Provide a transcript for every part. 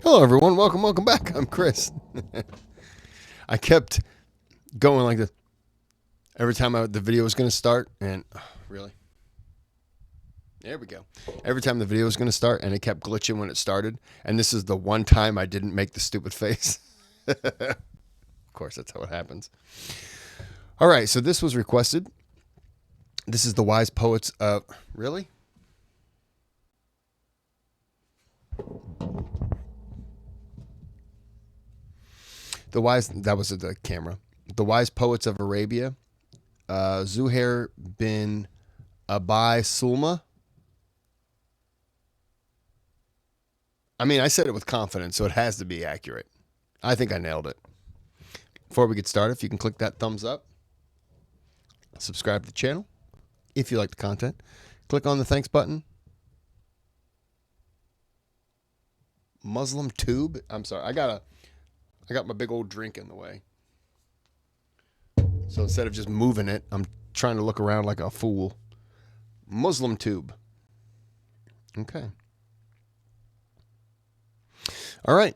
Hello, everyone. Welcome back. I'm Kris. I kept going like this every time the video was going to start, and really, there we go. Every time the video was going to start, and it kept glitching when it started. And this is the one time I didn't make the stupid face. Of course, that's how it happens. All right, so this was requested. This is the wise poets of really. That was the camera. The wise poets of Arabia, Zuhair bin Abi Sulma. I mean, I said it with confidence, so it has to be accurate. I think I nailed it. Before we get started, if you can click that thumbs up, subscribe to the channel if you like the content, click on the thanks button. Muslim tube. I'm sorry, I got my big old drink in the way. So instead of just moving it, I'm trying to look around like a fool. Muslim tube. Okay. All right.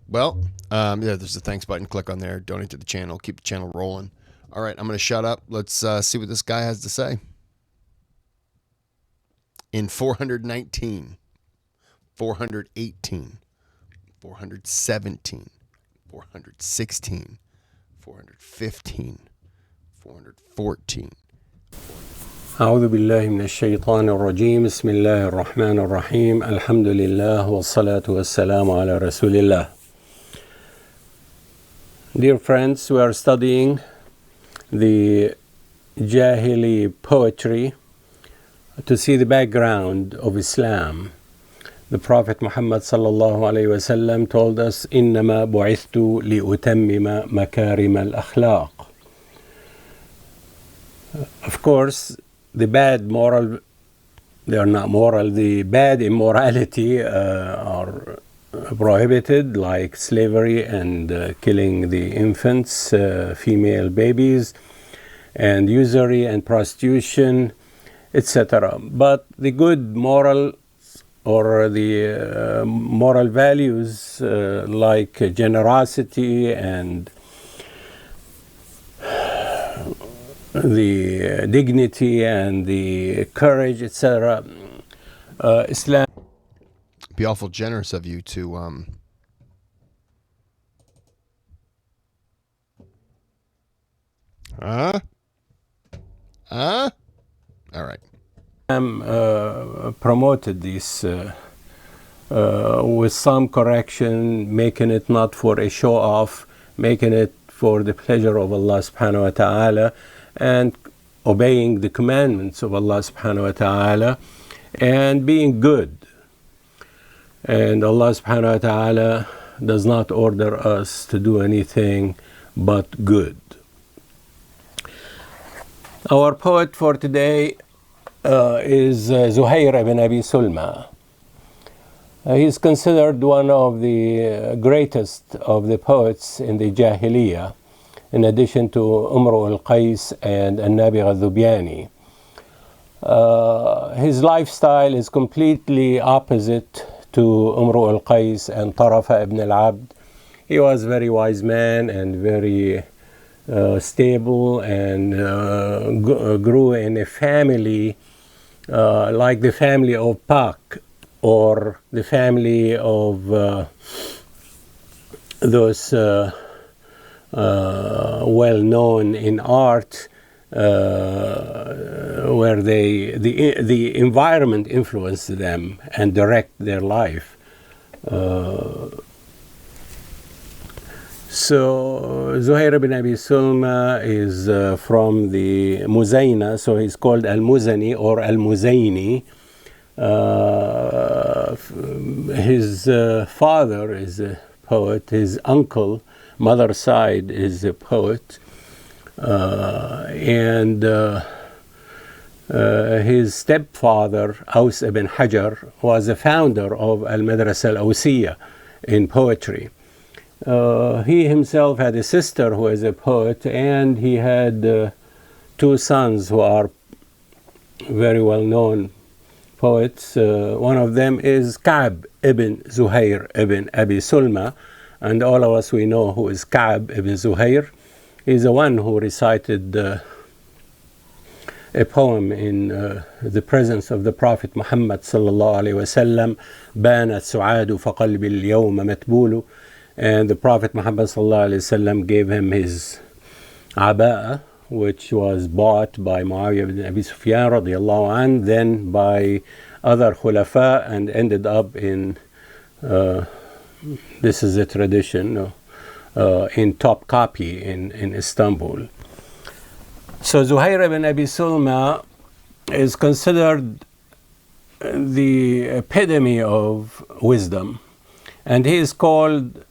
Well, there's the thanks button. Click on there. Donate to the channel. Keep the channel rolling. All right. I'm going to shut up. Let's see what this guy has to say. In 419, 418, 417, 416, 415, 414. أعوذ بالله من الشيطان الرجيم بسم الله الرحمن الرحيم الحمد لله والصلاة والسلام على رسول الله. Dear friends, we are studying the Jahili poetry to see the background of Islam. The Prophet Muhammad sallallahu alayhi wasallam told us, إنما بعثت لأتمم مكارم الأخلاق. Of course, the bad moral, they are not moral, the bad immorality are prohibited, like slavery and killing the infants, female babies, and usury and prostitution, etc. But the good moral or the moral values like generosity and the dignity and the courage, etc. Islam. Be awful generous of you to all right. Promoted this with some correction, making it not for a show off, making it for the pleasure of Allah subhanahu wa ta'ala, and obeying the commandments of Allah subhanahu wa ta'ala, and being good. And Allah subhanahu wa ta'ala does not order us to do anything but good. Our poet for today is Zuhair ibn Abi Sulma. He is considered one of the greatest of the poets in the Jahiliyyah, in addition to Umru al-Qais and An-Nabi al-Dhubyani. His lifestyle is completely opposite to Umru al-Qais and Tarafa ibn al-Abd. He was a very wise man and very stable, and grew in a family like the family of Pak, or the family of those well known in art, where the environment influenced them and direct their life. So Zuhair ibn Abi Sulma is from the Muzayna, so he's called Al-Muzani or Al-Muzayni. His father is a poet, his uncle, mother's side, is a poet, and his stepfather, Aus ibn Hajar, was a founder of Al-Madrasa Al-Awsiyya in poetry. He himself had a sister who is a poet, and he had two sons who are very well known poets. One of them is Ka'b ibn Zuhair ibn Abi Sulma, and all of us we know who is Ka'b ibn Zuhair. He's the one who recited a poem in the presence of the Prophet Muhammad sallallahu alaihi wasallam, "Banat su'adu fa qalbi al-yawma matbulu," and the Prophet Muhammad sallallahu alaihi wasallam gave him his aba'a, which was bought by Muawiyah ibn Abi Sufyan radiyallahu anh, then by other khulafa, and ended up in this is a tradition in Topkapi in Istanbul. So Zuhair ibn Abi Sulma is considered the epitome of wisdom, and he is called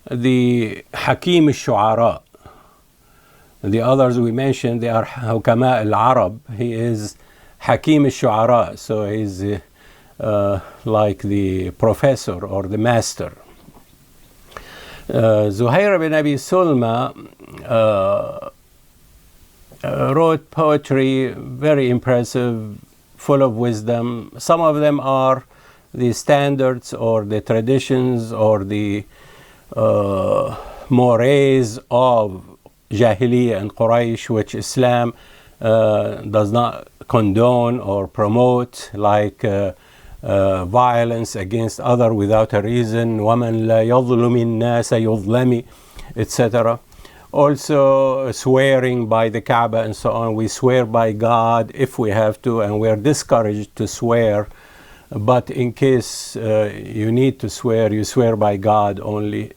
the Hakim al-Shu'ara. The others we mentioned, they are Hukama al-Arab. He is Hakim al-Shu'ara, so he's like the professor or the master. Zuhair ibn Abi Sulma wrote poetry, very impressive, full of wisdom. Some of them are the standards or the traditions or the mores of Jahiliyyah and Quraysh, which Islam does not condone or promote, like violence against other without a reason, وَمَنْ لَا يَظْلُمِ النَّاسَ يُظْلَمِ, etc. Also swearing by the Kaaba and so on. We swear by God if we have to, and we are discouraged to swear, but in case you need to swear, you swear by God only.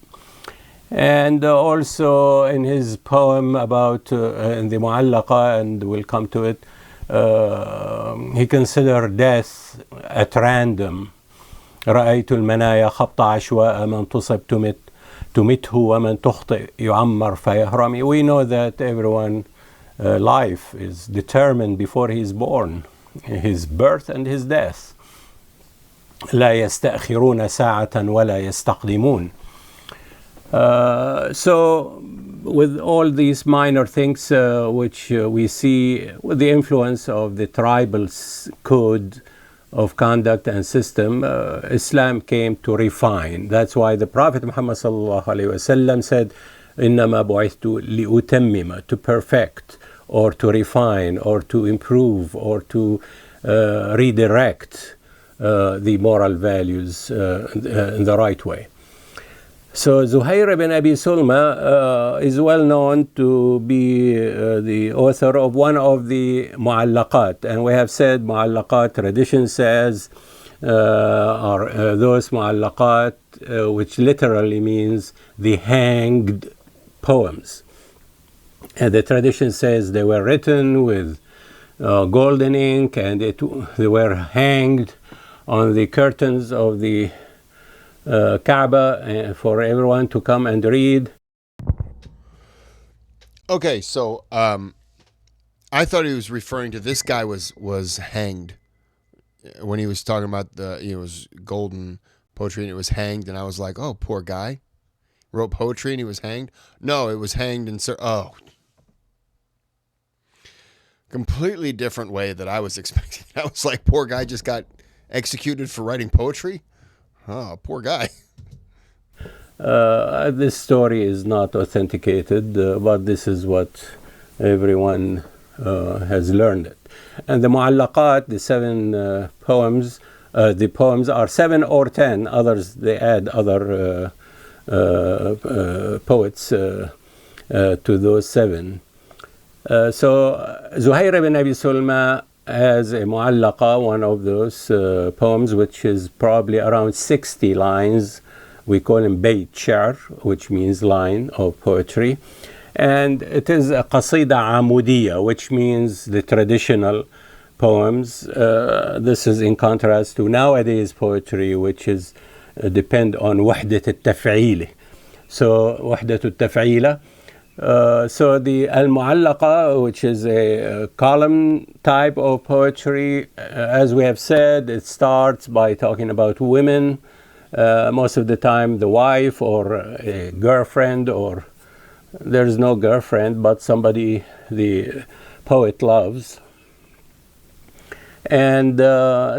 And also in his poem about in the Mu'allaqa, and we'll come to it, he considered death at random. رأيت المنايا خبط عشواء من تصب تمته ومن تخطئ يعمر فيهرم. We know that everyone life is determined before he is born, his birth and his death. لا يستأخرون ساعة ولا يستقدمون. So with all these minor things which we see with the influence of the tribal code of conduct and system, Islam came to refine. That's why the Prophet Muhammad sallallahu alaihi wasallam said, إنما بعثت لأتمم, to perfect or to refine or to improve or to redirect the moral values in the right way. So Zuhair ibn Abi Sulma is well known to be the author of one of the Mu'allaqat, and we have said Mu'allaqat, tradition says, are those Mu'allaqat which literally means the hanged poems. And the tradition says they were written with golden ink, and they were hanged on the curtains of the Kaaba for everyone to come and read. Okay, so I thought he was referring to this guy was hanged when he was talking about it was golden poetry and it was hanged, and I was like, oh, poor guy, wrote poetry and he was hanged. No, it was hanged in completely different way that I was expecting. I was like, poor guy just got executed for writing poetry. Oh, poor guy. This story is not authenticated, but this is what everyone has learned it. And the Mu'allaqat, the 7 poems, the poems are 7 or 10. Others, they add other poets to those 7. So Zuhair ibn Abi Sulma has a Mu'allaqa, one of those poems, which is probably around 60 lines. We call him Bayt Sha'r, which means line of poetry. And it is a Qasida Amudiyya, which means the traditional poems. This is in contrast to nowadays poetry, which is depend on Wahdat al-Taf'il. So Wahdat al-Taf'ila. So the Al-Mu'allaqa, which is a column type of poetry, as we have said, it starts by talking about women, most of the time the wife or a girlfriend, or there's no girlfriend, but somebody the poet loves. And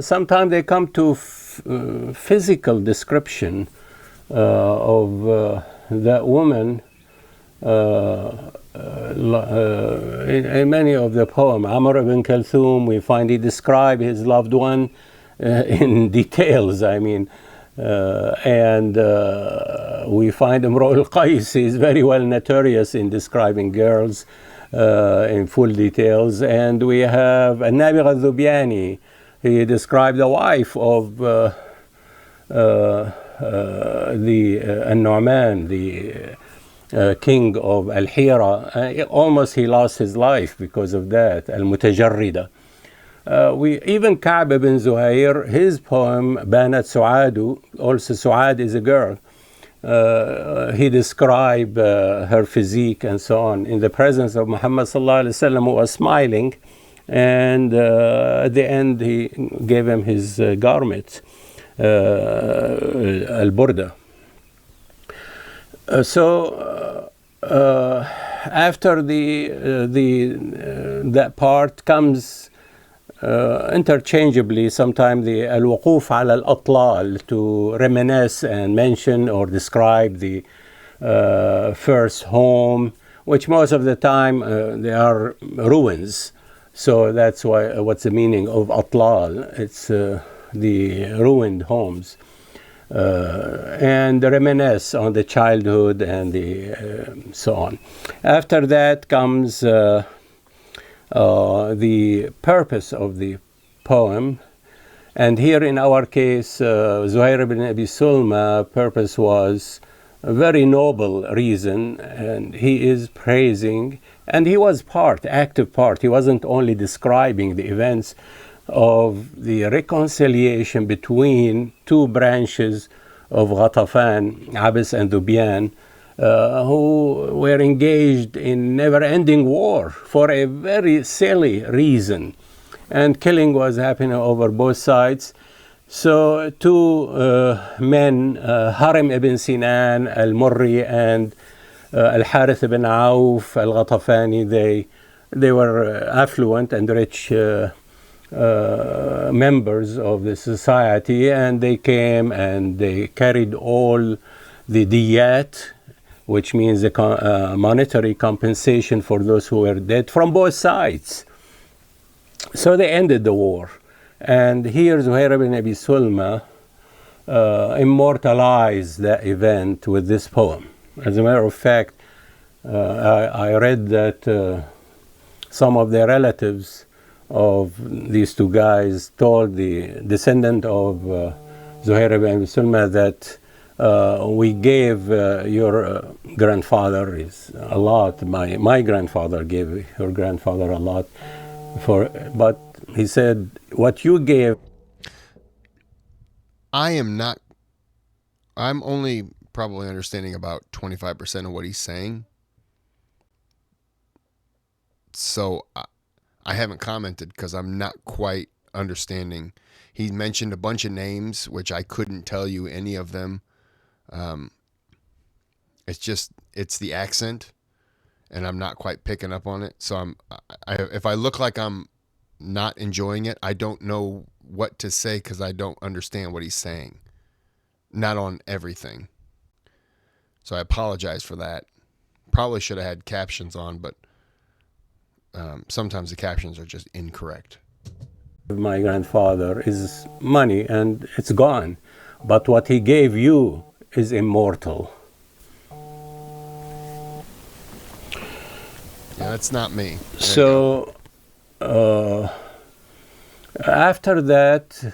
sometimes they come to physical description of that woman in many of the poems. Amr ibn Kalthum, we find he described his loved one in details. I mean, and we find Imru al-Qais is very well notorious in describing girls in full details. And we have An-Nabigh al-Dhubyani. He described the wife of An-Nu'man, the king of Al-Hira. Almost he lost his life because of that, Al-Mutajarrida. Even Ka'b ibn Zuhair, his poem, Banat Su'adu, also Su'ad is a girl. He described her physique and so on in the presence of Muhammad sallallahu alaihi wasallam, who was smiling, and at the end he gave him his garment, al-burda. After that part comes interchangeably sometimes the al-wuquf ala al-atlal, to reminisce and mention or describe the first home, which most of the time they are ruins. So that's why what's the meaning of atlal? It's the ruined homes. And reminisce on the childhood and the so on. After that comes the purpose of the poem, and here in our case, Zuhair ibn Abi Sulma, purpose was a very noble reason, and he is praising, and he was active part. He wasn't only describing the events of the reconciliation between two branches of Ghatafan, Abis and Dubyan, who were engaged in never-ending war for a very silly reason. And killing was happening over both sides. So two men, Harim ibn Sinan al-Murri and al-Harith ibn Auf al-Ghatafani, they were affluent and rich members of the society, and they came and they carried all the diyat, which means the monetary compensation for those who were dead, from both sides. So they ended the war. And here Zuhair ibn Abi Sulma immortalized that event with this poem. As a matter of fact, I read that some of the relatives of these two guys told the descendant of Zuhair ibn Abi Sulma that we gave your grandfather is a lot. My grandfather gave your grandfather a lot, but he said, what you gave. I'm only probably understanding about 25% of what he's saying. So I haven't commented because I'm not quite understanding. He mentioned a bunch of names, which I couldn't tell you any of them. It's the accent, and I'm not quite picking up on it. So if I look like I'm not enjoying it, I don't know what to say because I don't understand what he's saying. Not on everything. So I apologize for that. Probably should have had captions on, but sometimes the captions are just incorrect. My grandfather is money and it's gone, but what he gave you is immortal. Yeah, that's not me. So after that,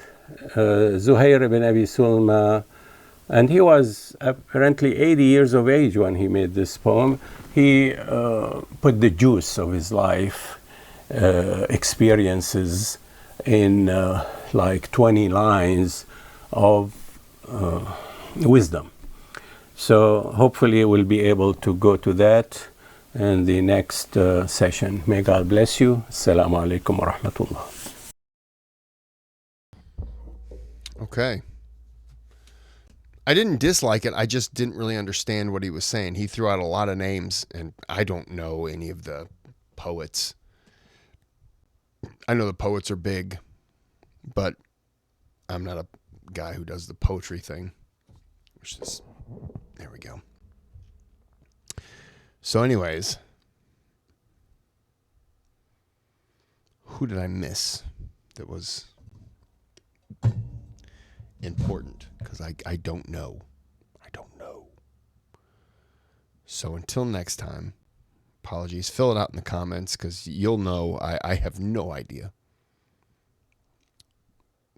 Zuhair ibn Abi Sulma, and he was apparently 80 years of age when he made this poem. He put the juice of his life experiences in like 20 lines of wisdom. So hopefully we'll be able to go to that in the next session. May God bless you. Assalamu alaikum wa rahmatullah. Okay. I didn't dislike it. I just didn't really understand what he was saying. He threw out a lot of names, and I don't know any of the poets. I know the poets are big, But I'm not a guy who does the poetry thing, which is, there we go. So anyways, who did I miss that was important? Because I don't know. I don't know. So until next time, apologies. Fill it out in the comments because you'll know I have no idea.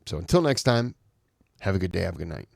So until next time, have a good day, have a good night.